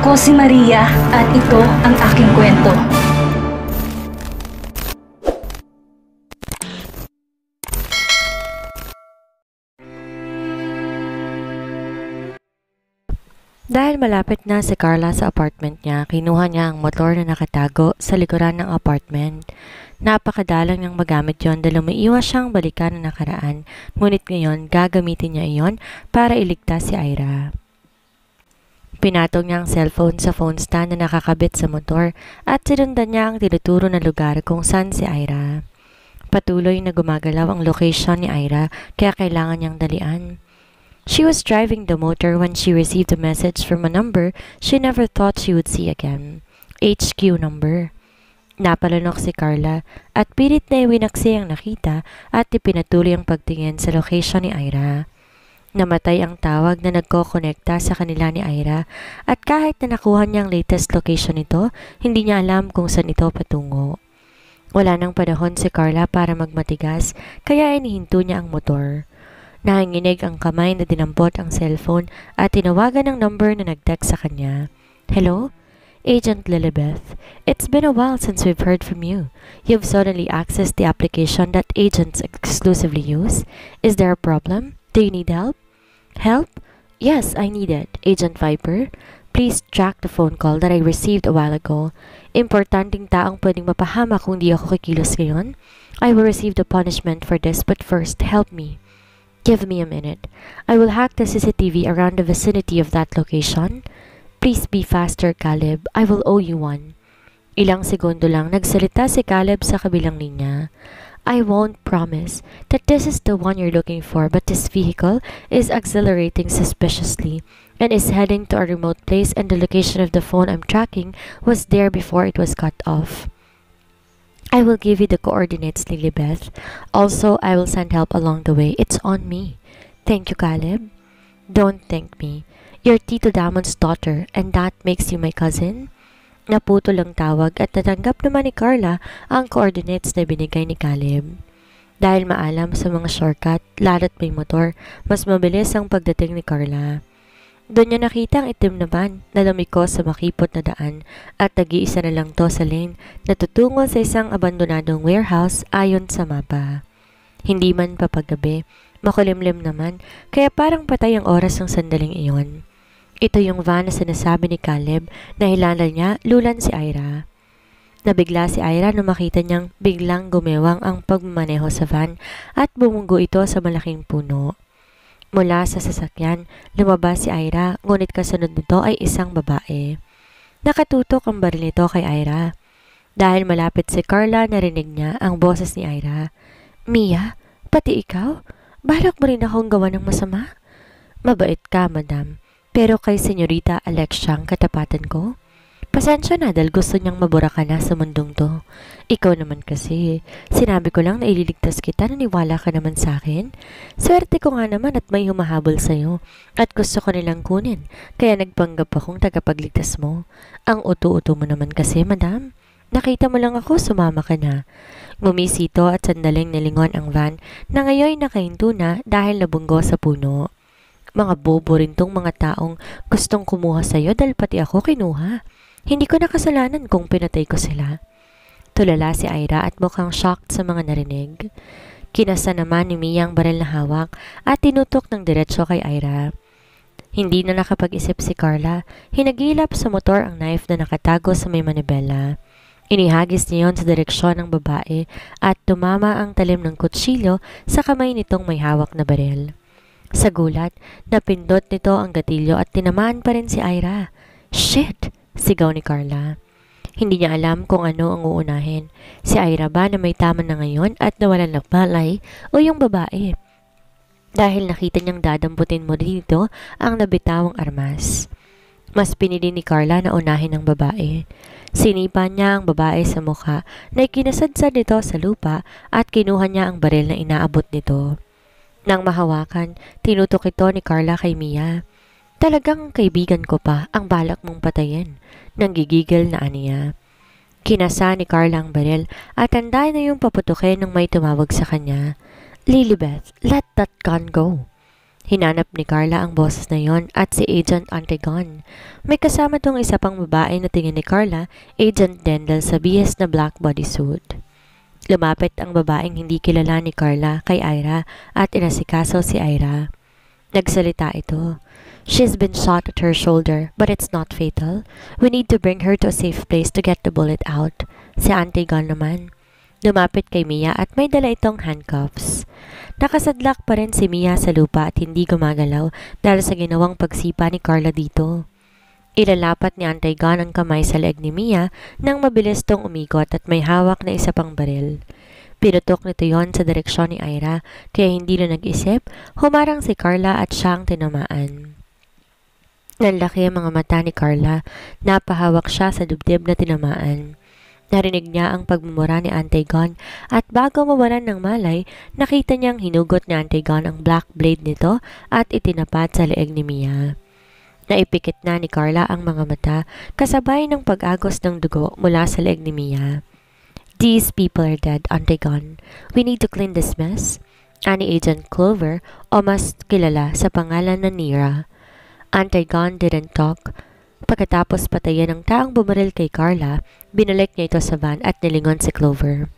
Ako si Maria at ito ang aking kwento. Dahil malapit na si Carla sa apartment niya, kinuha niya ang motor na nakatago sa likuran ng apartment. Napakadalang niyang magamit yon dahil umiiwas siyang balikan na nakaraan, ngunit ngayon gagamitin niya iyon para iligtas si Ira. Pinatong niya ang cellphone sa phone stand na nakakabit sa motor at sinundan niya ang tinuturo na lugar kung saan si Ira. Patuloy na gumagalaw ang location ni Ira kaya kailangan niyang dalian. She was driving the motor when she received a message from a number she never thought she would see again. HQ number. Napalunok si Carla at pilit na iwinaksi ang nakita at ipinatuloy ang pagtingin sa location ni Ira. Namatay ang tawag na nagkokonekta sa kanila ni Ira at kahit na nakuha niya ang latest location nito, hindi niya alam kung saan ito patungo. Wala nang panahon si Carla para magmatigas kaya inihinto niya ang motor. Nanginginig ang kamay na dinampot ang cellphone at tinawagan ang number na nag-text sa kanya. Hello? Agent Lilibeth. It's been a while since we've heard from you. You've suddenly accessed the application that agents exclusively use. Is there a problem? Do you need help? Help? Yes, I need it. Agent Viper. Please track the phone call that I received a while ago. Importanteng taong pwedeng mapahamak kung di ako kikilos ngayon. I will receive the punishment for this, but first, help me. Give me a minute. I will hack the CCTV around the vicinity of that location. Please be faster, Caleb. I will owe you one. Ilang segundo lang nagsalita si Caleb sa kabilang linya. I won't promise that this is the one you're looking for, but this vehicle is accelerating suspiciously and is heading to a remote place, and the location of the phone I'm tracking was there before it was cut off. I will give you the coordinates, Lilibeth. Also, I will send help along the way. It's on me. Thank you, Caleb. Don't thank me. You're Tito Damon's daughter, and that makes you my cousin. Naputol ang tawag at natanggap naman ni Carla ang coordinates na binigay ni Caleb. Dahil maalam sa mga shortcut, lalo't may motor, mas mabilis ang pagdating ni Carla. Doon niya nakita ang itim na van na lumiko sa makipot na daan at nag-iisa na lang to sa lane na tutungo sa isang abandonadong warehouse ayon sa mapa. Hindi man papagabi, makulimlim naman kaya parang patay ang oras ng sandaling iyon. Ito yung van na sinasabi ni Caleb na hilala niya lulan si Ira. Nabigla si Ira nung makita niyang biglang gumewang ang pagmamaneho sa van at bumunggo ito sa malaking puno. Mula sa sasakyan, lumabas si Ira, ngunit kasunod nito ay isang babae. Nakatutok ang baril nito kay Ira. Dahil malapit si Carla, narinig niya ang boses ni Ira. Mia, pati ikaw? Balak mo rin akong gawa ng masama? Mabait ka, madam. Pero kay Senyorita Alexia ang katapatan ko? Pasensya na dahil gusto niyang mabura ka na sa mundong to. Ikaw naman kasi, sinabi ko lang na ililigtas kita, naniwala ka naman sa akin. Swerte ko nga naman at may humahabol sa'yo at gusto ko nilang kunin, kaya nagpanggap akong tagapagligtas mo. Ang uto-uto mo naman kasi, madam. Nakita mo lang ako, sumama ka na. Ngumisito at sandaling nilingon ang van na ngayon nakahinto na dahil nabunggo sa puno. Mga bobo rin tong mga taong gustong kumuha sa'yo dahil pati ako kinuha. Hindi ko nakasalanan kung pinatay ko sila. Tulala si Ira at mukhang shocked sa mga narinig. Kinasa naman ni Mia ang baril na hawak at tinutok ng diretsyo kay Ira. Hindi na nakapag-isip si Carla, hinagilap sa motor ang knife na nakatago sa may manibela. Inihagis niya yon sa direksyon ng babae at tumama ang talim ng kutsilyo sa kamay nitong may hawak na baril. Sa gulat, napindot nito ang gatilyo at tinamaan pa rin si Ira. Shit! Sigaw ni Carla. Hindi niya alam kung ano ang uunahin. Si Ira ba na may tama na ngayon at nawalan ng palay o yung babae? Dahil nakita niyang dadamputin mo dito ang nabitawang armas. Mas pinili ni Carla na unahin ang babae. Sinipa niya ang babae sa mukha na ikinasadsad nito sa lupa at kinuha niya ang baril na inaabot nito. Nang mahawakan, tinutok ito ni Carla kay Mia. Talagang kaibigan ko pa ang balak mong patayin. Nanggigigil na aniya. Kinasa ni Carla ang baril at handa na yung paputukin nang may tumawag sa kanya. Lilibeth, let that gun go. Hinanap ni Carla ang boses na yon at si Agent Antigon. May kasama tong isa pang babae na tingin ni Carla, Agent Dendel sa bihis na black bodysuit. Lumapit ang babaeng hindi kilala ni Carla kay Ira at inasikaso si Ira. Nagsalita ito. She's been shot at her shoulder, but it's not fatal. We need to bring her to a safe place to get the bullet out. Si Antigon naman. Lumapit kay Mia at may dala itong handcuffs. Nakasadlak pa rin si Mia sa lupa at hindi gumagalaw dahil sa ginawang pagsipa ni Carla dito. Ilalapat ni Antigon ang kamay sa leeg ni Mia nang mabilis tong umikot at may hawak na isa pang baril. Pinutok nito yon sa direksyon ni Ira kaya hindi na nag-isip, humarang si Carla at siyang tinamaan. Nanlaki ang mga mata ni Carla, napahawak siya sa dibdib na tinamaan. Narinig niya ang pagmumura ni Antigon at bago mawalan ng malay, nakita niyang hinugot ni Antigon ang black blade nito at itinapat sa leeg ni Mia. Naipikit na ni Carla ang mga mata kasabay ng pag-agos ng dugo mula sa leeg ni Mia. These people are dead, Antigon. We need to clean this mess. Ani Agent Clover o mas kilala sa pangalan na Nira. Antigon didn't talk. Pagkatapos patayin ng taong bumaril kay Carla, binalik niya ito sa van at nilingon si Clover.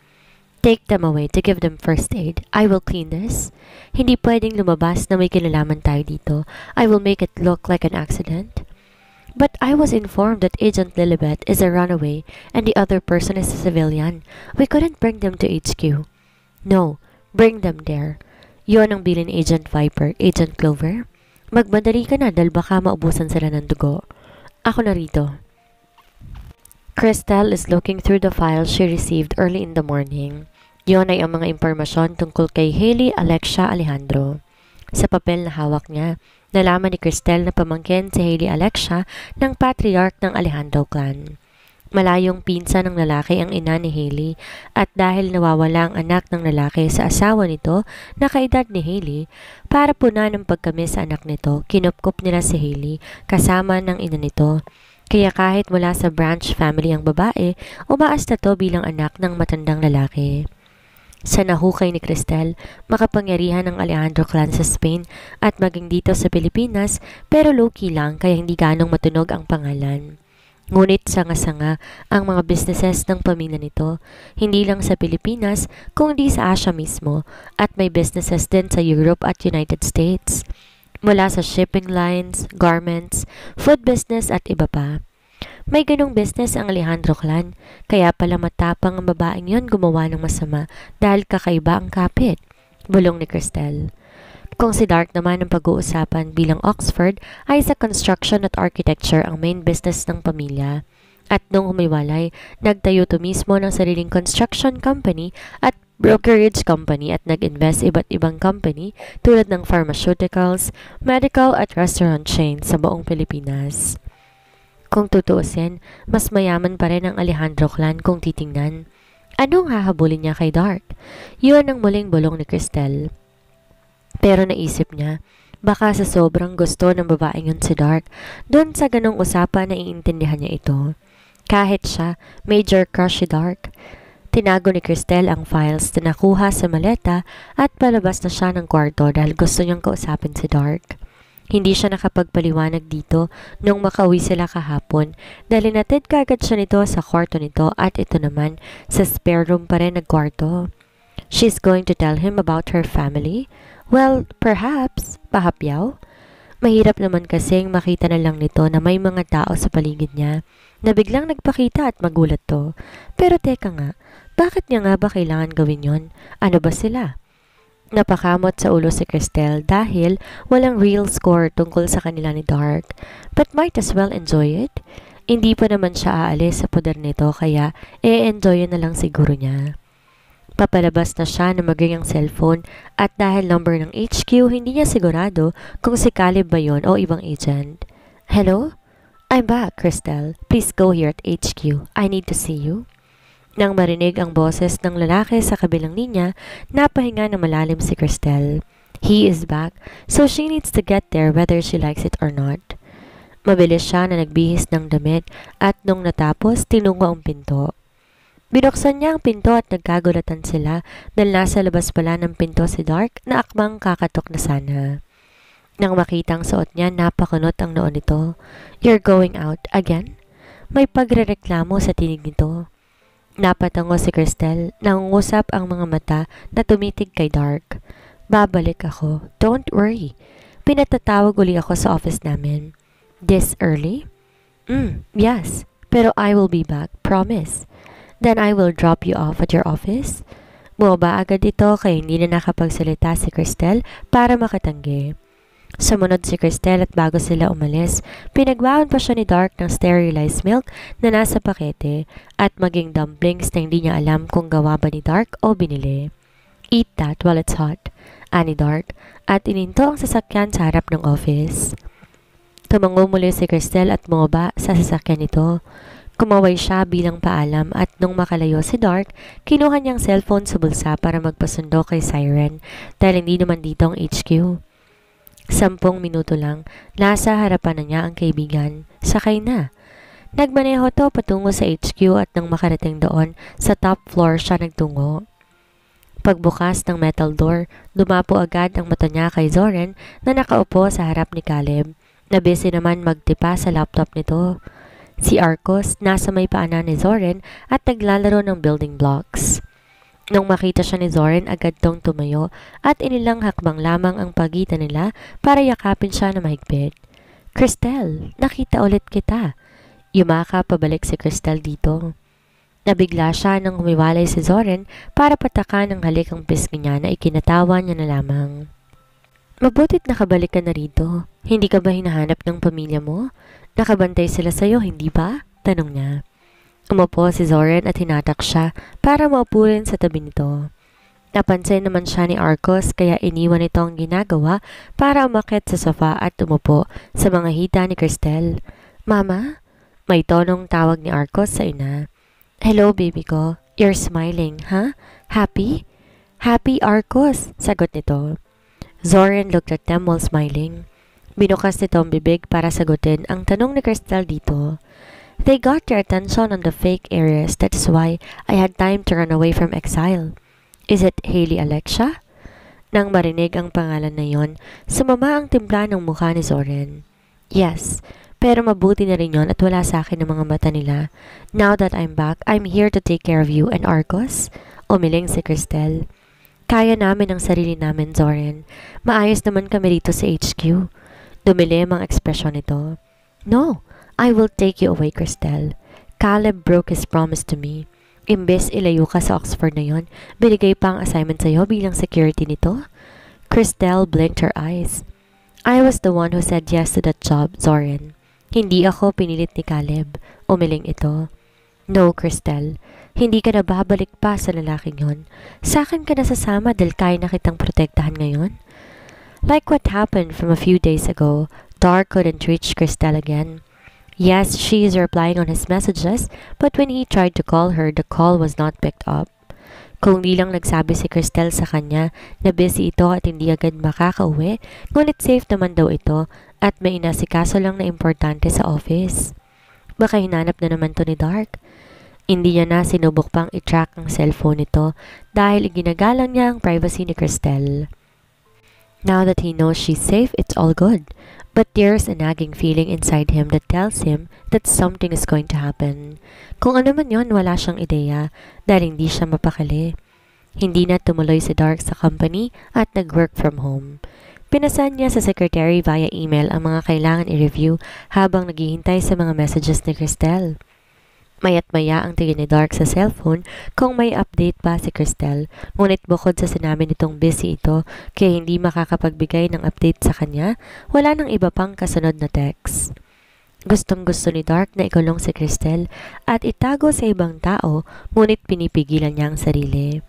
Take them away to give them first aid. I will clean this. Hindi pwedeng lumabas na may kinalaman tayo dito. I will make it look like an accident. But I was informed that Agent Lilibet is a runaway and the other person is a civilian. We couldn't bring them to HQ. No, bring them there. Yun ang bilin ni Agent Viper, Agent Clover. Magmadali ka na dahil baka maubusan sila ng dugo. Ako na rito. Crystal is looking through the files she received early in the morning. Yon ay ang mga impormasyon tungkol kay Hailey Alexia Alejandro. Sa papel na hawak niya, nalaman ni Crystal na pamangkin si Hailey Alexia ng patriarch ng Alejandro clan. Malayong pinsan ng lalaki ang ina ni Hailey at dahil nawawala ang anak ng lalaki sa asawa nito na kaedad ni Hailey, para punan ng pagkamis sa anak nito, kinupkup nila si Hailey kasama ng ina nito. Kaya kahit mula sa branch family ang babae, umaas na to bilang anak ng matandang lalaki. Sa nahukay ni Crystal, makapangyarihan ng Alejandro clan sa Spain at maging dito sa Pilipinas pero low-key lang kaya hindi ganong matunog ang pangalan. Ngunit sanga-sanga ang mga businesses ng pamilya nito, hindi lang sa Pilipinas kundi sa Asia mismo at may businesses din sa Europe at United States. Mula sa shipping lines, garments, food business at iba pa. May ganong business ang Alejandro clan, kaya pala matapang ang babaeng yon gumawa ng masama dahil kakaiba ang kapit. Bulong ni Crystal. Kung si Dark naman ang pag-uusapan bilang Oxford ay sa construction at architecture ang main business ng pamilya. At nung humiwalay, nagtayo to mismo ng sariling construction company at brokerage company at nag-invest iba't ibang company tulad ng pharmaceuticals, medical at restaurant chains sa buong Pilipinas. Kung tutuusin, mas mayaman pa rin ang Alejandro clan kung titingnan. Anong hahabulin niya kay Dark? Yun ang muling bulong ni Crystal. Pero naisip niya, baka sa sobrang gusto ng babaeng yun si Dark, doon sa ganong usapan na iintindihan niya ito. Kahit siya, major crush si Dark. Tinago ni Crystal ang files na nakuha sa maleta at palabas na siya ng kwarto dahil gusto niyang kausapin si Dark. Hindi siya nakapagpaliwanag dito nung makauwi sila kahapon dahil natid kagad siya nito sa kwarto nito at ito naman sa spare room pa rin nagkwarto. She's going to tell him about her family? Well, perhaps, pahapyaw. Mahirap naman kasing makita na lang nito na may mga tao sa paligid niya na biglang nagpakita at magulat to. Pero teka nga, bakit niya nga ba kailangan gawin yon? Ano ba sila? Napakamot sa ulo si Crystal dahil walang real score tungkol sa kanila ni Dark. But might as well enjoy it. Hindi pa naman siya aalis sa poder nito kaya e-enjoy na lang siguro niya. Papalabas na siya na maging ang cellphone at dahil number ng HQ, hindi niya sigurado kung si Caleb ba yun o ibang agent. Hello? I'm back, Crystal. Please go here at HQ. I need to see you. Nang marinig ang boses ng lalaki sa kabilang linya, napahinga na malalim si Crystal. He is back, so she needs to get there whether she likes it or not. Mabilis siya na nagbihis ng damit at nung natapos, tinungo ang pinto. Binuksan niya ang pinto at nagkagulatan sila dahil nasa labas pala ng pinto si Dark na akmang kakatok na sana. Nang makitang suot niya, napakunot ang noon nito. "You're going out again?" May pagrereklamo sa tinig nito. Napatango si Cristel, nangungusap ang mga mata na tumitig kay Dark. "Babalik ako. Don't worry. Pinatatawag uli ako sa office namin." "This early?" Yes. Pero I will be back. Promise." "Then I will drop you off at your office?" Bumaba agad ito kaya hindi na nakapagsalita si Cristel para makatanggi. Sumunod si Cristel at bago sila umalis, pinagbaon pa siya ni Dark ng sterilized milk na nasa pakete at maging dumplings na hindi niya alam kung gawa ba ni Dark o binili. "Eat that while it's hot," ani Dark, at ininto ang sasakyan sa harap ng office. Tumango muli si Cristel at bumaba sa sasakyan nito. Kumaway siya bilang paalam at nung makalayo si Dark, kinuha niyang cellphone sa bulsa para magpasundo kay Siren dahil hindi naman dito ang HQ. 10 minuto lang, nasa harapan na niya ang kaibigan. Sakay na. Nagmaneho to patungo sa HQ at nang makarating doon, sa top floor siya nagtungo. Pagbukas ng metal door, dumapo agad ang mata niya kay Zoren na nakaupo sa harap ni Caleb, na busy naman magtipa sa laptop nito. Si Arcos nasa may paanan ni Zoren at naglalaro ng building blocks. Nung makita siya ni Zoren, agad tong tumayo at inilang hakbang lamang ang pagitan nila para yakapin siya na mahigpit. "Cristel, nakita ulit kita." Yumaka pabalik si Cristel dito. Nabigla siya nang humiwalay si Zoren para patakan ng halik ang pisngi niya na ikinatawa niya na lamang. "Mabutit nakabalik ka na rito. Hindi ka ba hinahanap ng pamilya mo? Nakabantay sila sa'yo, hindi ba?" tanong niya. Umupo si Zoren at hinatak siya para maupo rin sa tabi nito. Napansin naman siya ni Arcos kaya iniwan ito ang ginagawa para umakyat sa sofa at umupo sa mga hita ni Cristel. "Mama?" May tonong tawag ni Arcos sa ina. "Hello, baby ko. You're smiling, huh? Happy?" "Happy, Arcos," sagot nito. Zoren looked at them while smiling. Binukas nito ang bibig para sagutin ang tanong ni Cristel dito. "They got your attention on the fake areas. That's why I had time to run away from exile. Is it Hailey Alexia?" Nang marinig ang pangalan na yon, sumama ang timpla ng mukha ni Zoren. "Yes, pero mabuti na rin yon at wala sa akin ang mga mata nila. Now that I'm back, I'm here to take care of you and Arcos." Umiling si Cristel. "Kaya namin ang sarili namin, Zoren. Maayos naman kami rito sa HQ." Dumilim ang ekspresyon nito. "No, I will take you away, Cristel. Caleb broke his promise to me. Imbes ilayo ka sa Oxford na yon, binigay pa ang assignment sa'yo bilang security nito." Cristel blinked her eyes. "I was the one who said yes to that job, Zoren. Hindi ako pinilit ni Caleb." Umiling ito. "No, Cristel. Hindi ka na babalik pa sa lalaking yon. Sa akin ka nasasama dahil kaya na kitang protektahan ngayon." Like what happened from a few days ago, Dark couldn't reach Cristel again. Yes, she is replying on his messages, but when he tried to call her, the call was not picked up. Kung di lang nagsabi si Cristel sa kanya na busy ito at hindi agad makakauwi, ngunit safe naman daw ito at may inasikaso lang na importante sa office. Baka hinanap na naman to ni Dark. Hindi niya na sinubok pang i-track ang cellphone nito dahil iginagalang niya ang privacy ni Cristel. Now that he knows she's safe, it's all good. But there's a nagging feeling inside him that tells him that something is going to happen. Kung ano man yon, wala siyang ideya dahil hindi siya mapakali. Hindi na tumuloy si Dark sa company at nag-work from home. Pinasan niya sa secretary via email ang mga kailangan i-review habang naghihintay sa mga messages ni Cristel. Mayat maya ang tingin ni Dark sa cellphone kung may update pa si Cristel, ngunit bukod sa sinabi nitong busy ito kaya hindi makakapagbigay ng update sa kanya, wala nang iba pang kasunod na text. Gustong gusto ni Dark na ikulong si Cristel at itago sa ibang tao, ngunit pinipigilan niya ang sarili.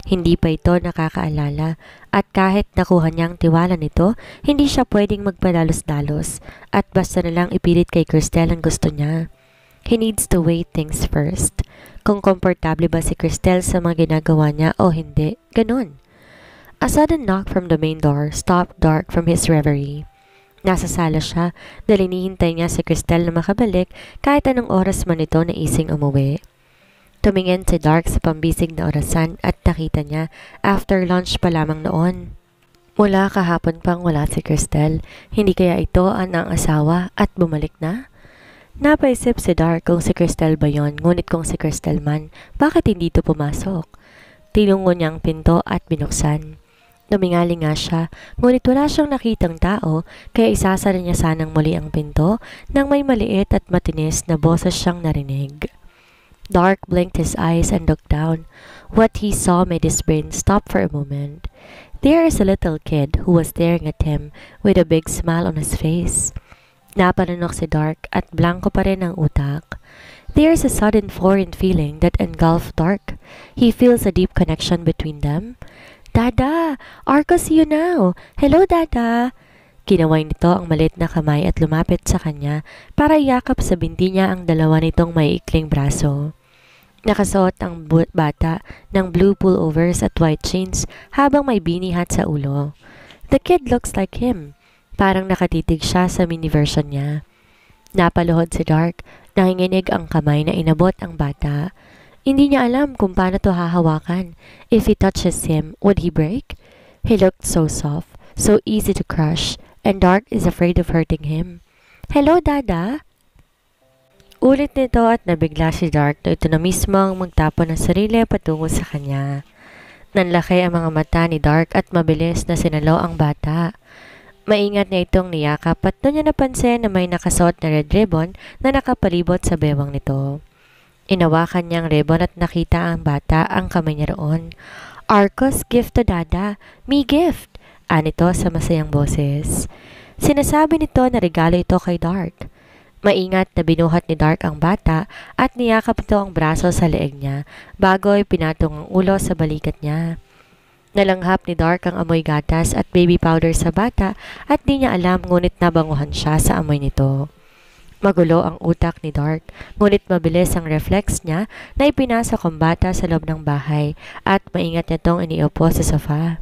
Hindi pa ito nakakaalala at kahit nakuha niya ang tiwala nito, hindi siya pwedeng magpadalos-dalos at basta nalang ipilit kay Cristel ang gusto niya. He needs to weigh things first. Kung komportable ba si Cristel sa mga ginagawa niya o hindi, ganun. A sudden knock from the main door stopped Dark from his reverie. Nasa sala siya dahil hinihintay niya si Cristel na makabalik kahit anong oras man ito naising umuwi. Tumingin si Dark sa pambisig na orasan at nakita niya after lunch pa lamang noon. Mula kahapon pang wala si Cristel, hindi kaya ito ang asawa at bumalik na? Napaisip si Dark kung si Cristel ba yon, ngunit kung si Cristel man, bakit hindi ito pumasok? Tinungo niya ang pinto at binuksan. Lumingali nga siya, ngunit wala siyang nakitang tao, kaya isasara niya sanang muli ang pinto nang may maliit at matinis na boses siyang narinig. Dark blinked his eyes and looked down. What he saw made his brain stop for a moment. There is a little kid who was staring at him with a big smile on his face. Napanunok si Dark at blanco pa rin ang utak. There is a sudden foreign feeling that engulfed Dark. He feels a deep connection between them. Dada! Arko, see you now! Hello, Dada! Kinaway nito ang maliit na kamay at lumapit sa kanya para yakap sa binti niya ang dalawa nitong maiikling braso. Nakasuot ang bata ng blue pullovers at white jeans habang may beanie hat sa ulo. The kid looks like him. Parang nakatitig siya sa mini version niya. Napaluhod si Dark, nanginginig ang kamay na inabot ang bata. Hindi niya alam kung paano to hahawakan. If he touches him, would he break? He looked so soft, so easy to crush, and Dark is afraid of hurting him. Hello, Dada! Ulit nito at nabigla si Dark na ito na mismo ang magtapon ng sarili patungo sa kanya. Nanlaki ang mga mata ni Dark at mabilis na sinalo ang bata. Maingat niya itong niyakap at doon niya napansin na may nakasuot na red ribbon na nakapalibot sa bewang nito. Inawakan niyang ribbon at nakita ang bata ang kamay niya roon. Arko's gift to Dada. Me gift! Anito sa masayang boses. Sinasabi nito na regalo ito kay Dark. Maingat na binuhat ni Dark ang bata at niyakap ito ang braso sa leeg niya bago ay pinatong ang ulo sa balikat niya. Nalanghap ni Dark ang amoy gatas at baby powder sa bata at di niya alam ngunit nabanguhan siya sa amoy nito. Magulo ang utak ni Dark ngunit mabilis ang reflex niya na ipinasok ang bata sa loob ng bahay at maingat niya itong iniupo sa sofa.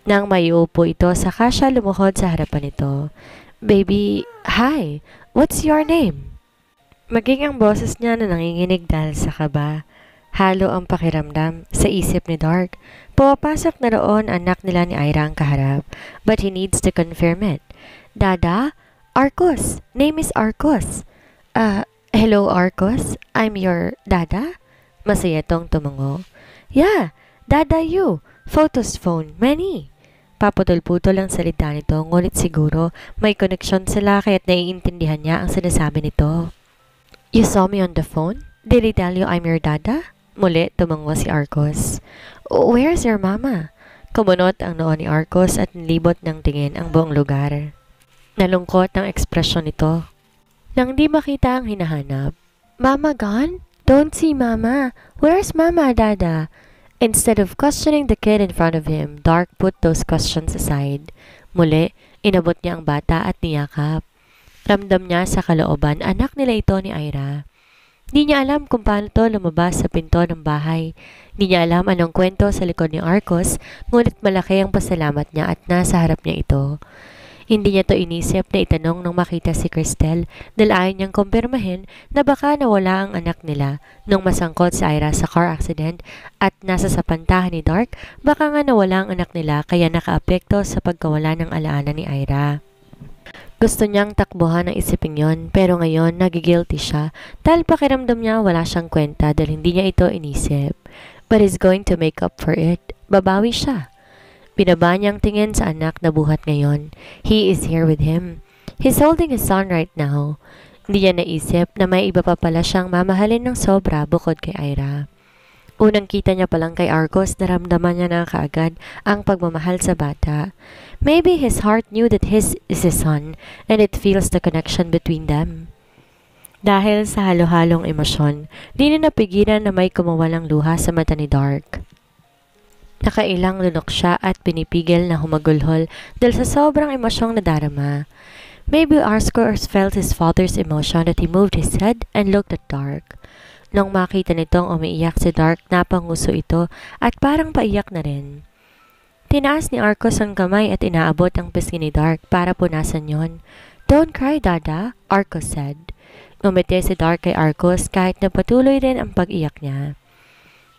Nang maiupo ito, saka siya lumuhod sa harapan nito. Baby, hi! What's your name? Maging ang boses niya na nanginginig dahil sa kaba. Halo ang pakiramdam sa isip ni Dark. Pumapasok na roon anak nila ni Ira ang kaharap, but he needs to confirm it. Dada? Arcos! Name is Arcos. Hello Arcos? I'm your Dada? Masaya tong tumungo. Yeah, Dada you. Photos phone, many. Paputol-putol ang salita nito, ngunit siguro may koneksyon sila kaya't naiintindihan niya ang sinasabi nito. You saw me on the phone? Did he tell you I'm your Dada? Muli tumango si Arcos. Where's your mama? Kumunot ang noo ni Arcos at nilibot ng tingin ang buong lugar. Nalungkot ang ekspresyon nito. Nang di makita ang hinahanap. Mama gone? Don't see Mama. Where's Mama, Dada? Instead of questioning the kid in front of him, Dark put those questions aside. Muli, inabot niya ang bata at niyakap. Ramdam niya sa kalooban, anak nila ito ni Ira. Di niya alam kung paano to lumabas sa pinto ng bahay. Di niya alam anong kwento sa likod ni Arcos, ngunit malaki ang pasalamat niya at nasa harap niya ito. Hindi niya to inisip na itanong nung makita si Cristel dahil ayaw niyang kumpirmahin na baka nawala ang anak nila nung masangkot si Ira sa car accident at nasa sa pantahan ni Dark, baka nga nawala ang anak nila kaya nakaapekto sa pagkawala ng alaala ni Ira. Gusto niyang takbuhan ang isipin yon pero ngayon nagigilty siya dahil pakiramdam niya wala siyang kwenta dahil hindi niya ito inisip. But he's going to make up for it. Babawi siya. Binaba niyang tingin sa anak na buhat ngayon. He is here with him. He's holding his son right now. Hindi niya naisip na may iba pa pala siyang mamahalin ng sobra bukod kay Ira. Unang kita niya palang kay Arcos, naramdaman niya na kaagad ang pagmamahal sa bata. Maybe his heart knew that his is his son and it feels the connection between them. Dahil sa halo-halong emosyon, di na napigilan na may kumawalang luha sa mata ni Dark. Nakailang lunok siya at pinipigil na humagulhol dahil sa sobrang emosyong nadarama. Maybe Arcos felt his father's emotion that he moved his head and looked at Dark. Nung makita nitong umiiyak si Dark, napanguso ito at parang paiyak na rin. Tinaas ni Arcos ang kamay at inaabot ang pisngi ni Dark para punasan yon. Don't cry, Dada, Arcos said. Ngumiti si Dark kay Arcos kahit na patuloy rin ang pag-iyak niya.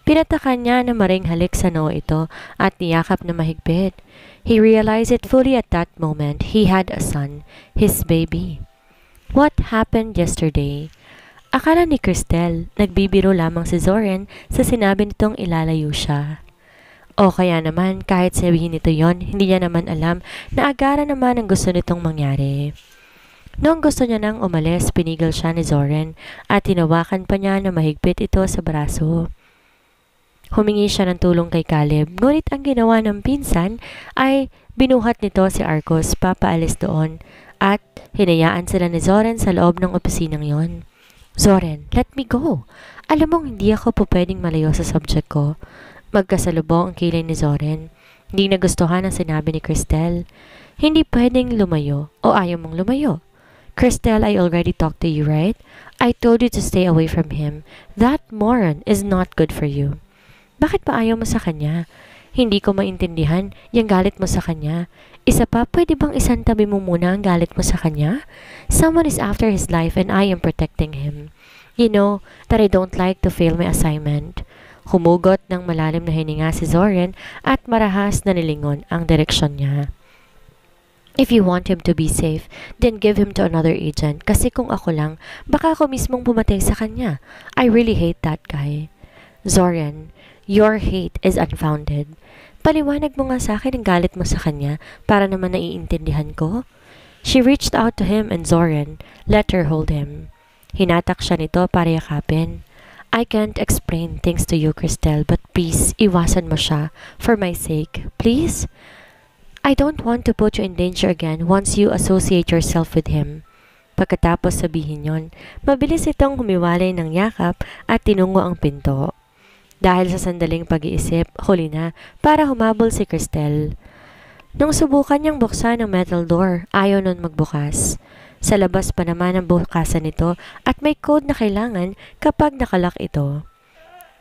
Pinatakan niya na maring halik sa noo ito at niyakap na mahigpit. He realized it fully at that moment. He had a son, his baby. What happened yesterday? Akala ni Cristel, nagbibiro lamang si Zoren sa sinabi nitong ilalayo siya. O kaya naman, kahit sabihin nito yon, hindi niya naman alam na agara naman ang gusto nitong mangyari. Noong gusto niya nang umalis, pinigil siya ni Zoren at tinawakan pa niya na mahigpit ito sa braso. Humingi siya ng tulong kay Caleb, ngunit ang ginawa ng pinsan ay binuhat nito si Arcos papaalis doon at hinayaan sila ni Zoren sa loob ng opisinang yon. Zoren, let me go. Alam mong hindi ako po pwedeng malayo sa subject ko. Magkasalubong ang kilay ni Zoren. Hindi nagustuhan ang sinabi ni Cristel. Hindi pwedeng lumayo o ayaw mong lumayo. Cristel, I already talked to you, right? I told you to stay away from him. That moron is not good for you. Bakit pa ayaw mo sa kanya? Hindi ko maintindihan yung galit mo sa kanya. Isa pa, pwede bang isantabi mo muna ang galit mo sa kanya? Someone is after his life and I am protecting him. You know that I don't like to fail my assignment. Humugot ng malalim na hininga si Zoren at marahas na nilingon ang direksyon niya. If you want him to be safe, then give him to another agent. Kasi kung ako lang, baka ako mismong pumatay sa kanya. I really hate that guy. Zoren, your hate is unfounded. Paliwanag mo nga sa akin ang galit mo sa kanya para naman naiintindihan ko. She reached out to him and Zoren let her hold him. Hinatak siya nito para yakapin. I can't explain things to you, Cristel, but please, iwasan mo siya. For my sake, please? I don't want to put you in danger again once you associate yourself with him. Pagkatapos sabihin yon, mabilis itong humiwalay ng yakap at tinungo ang pinto. Dahil sa sandaling pag-iisip, huli na para humabol si Cristel. Nung subukan niyang buksan ang metal door, ayaw nun magbukas. Sa labas pa naman ang bukasan nito at may code na kailangan kapag nakalak ito.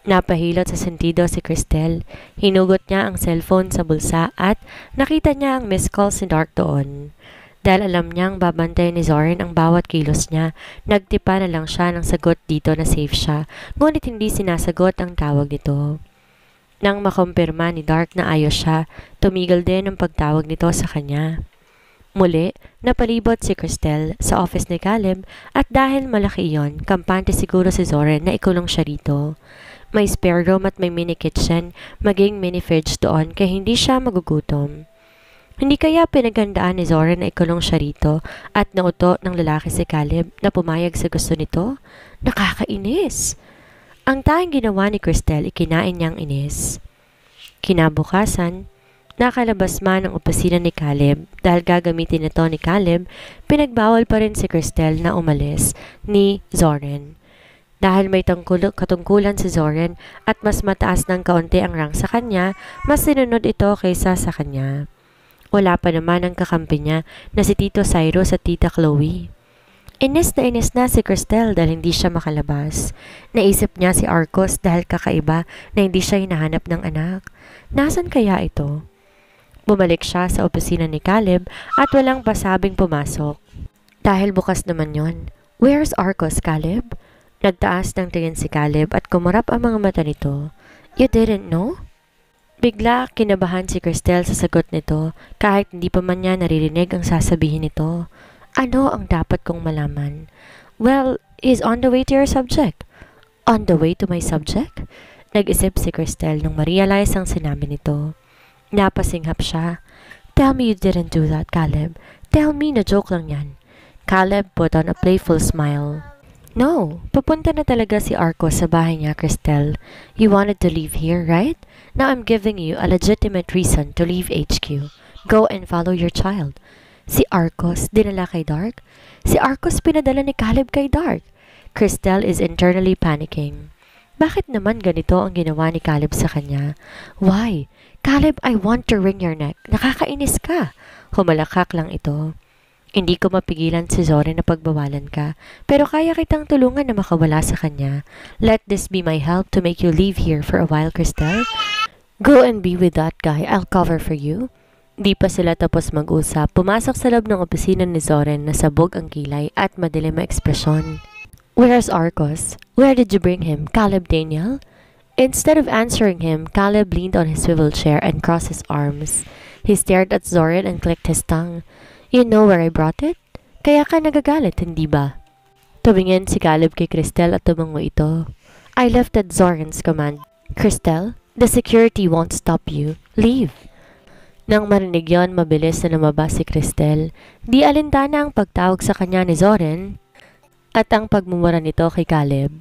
Napahilot sa sentido si Cristel. Hinugot niya ang cellphone sa bulsa at nakita niya ang missed call si Dark doon. Dahil alam niyang babantay ni Zoren ang bawat kilos niya, nagtipa na lang siya ng sagot dito na safe siya, ngunit hindi sinasagot ang tawag nito. Nang makumpirma ni Dark na ayos siya, tumigil din ang pagtawag nito sa kanya. Muli, napalibot si Cristel sa office ni Caleb at dahil malaki iyon, kampante siguro si Zoren na ikulong siya rito. May spare room at may mini kitchen, maging mini fridge doon kaya hindi siya magugutom. Hindi kaya pinaghandaan ni Zoren na ikulong siya rito at nauto ng lalaki si Caleb na pumayag sa gusto nito? Nakakainis! Ang tanging ginawa ni Cristel ikinain niyang inis. Kinabukasan, nakalabas man ang opisina ni Caleb dahil gagamitin ito ni Caleb, pinagbawal pa rin si Cristel na umalis ni Zoren. Dahil may katungkulan si Zoren at mas mataas ng kaunti ang rank sa kanya, mas sinunod ito kaysa sa kanya. Wala pa naman ang kakampi niya na si Tito Cyrus at Tita Chloe. Inis na si Cristel dahil hindi siya makalabas. Naisip niya si Arcos dahil kakaiba na hindi siya hinahanap ng anak. Nasaan kaya ito? Bumalik siya sa opisina ni Caleb at walang pasabing pumasok. Dahil bukas naman yon. Where's Arcos, Caleb? Nagtaas ng tingin si Caleb at kumarap ang mga mata nito. You didn't know? Bigla kinabahan si Cristel sa sagot nito kahit hindi pa man niya naririnig ang sasabihin nito. Ano ang dapat kong malaman? Well, he's on the way to your subject. On the way to my subject? Nag-isip si Cristel nung ma-realize ang sinabi nito. Napasinghap siya. Tell me you didn't do that, Caleb. Tell me na joke lang yan. Caleb put on a playful smile. No, papunta na talaga si Arcos sa bahay niya, Cristel. You wanted to leave here, right? Now I'm giving you a legitimate reason to leave HQ. Go and follow your child. Si Arcos dinala kay Dark? Si Arcos pinadala ni Caleb kay Dark. Cristel is internally panicking. Bakit naman ganito ang ginawa ni Caleb sa kanya? Why? Caleb, I want to wring your neck. Nakakainis ka. Humalakak lang ito. Hindi ko mapigilan si Zoren na pagbawalan ka, pero kaya kitang tulungan na makawala sa kanya. Let this be my help to make you leave here for a while, Cristel. Go and be with that guy. I'll cover for you. Di pa sila tapos mag-usap, pumasok sa loob ng opisina ni Zoren na sabog ang kilay at madilim ang ekspresyon. Where's Arcos? Where did you bring him, Caleb Daniel? Instead of answering him, Caleb leaned on his swivel chair and crossed his arms. He stared at Zoran and clicked his tongue. You know where I brought it? Kaya ka nagagalit, hindi ba? Tumingin si Caleb kay Cristel at tumango ito. I left at Zoran's command. Cristel, the security won't stop you. Leave. Nang marinig yon, mabilis na lumabas si Cristel. Di alintana ang pagtawag sa kanya ni Zoran at ang pagmumura nito kay Caleb.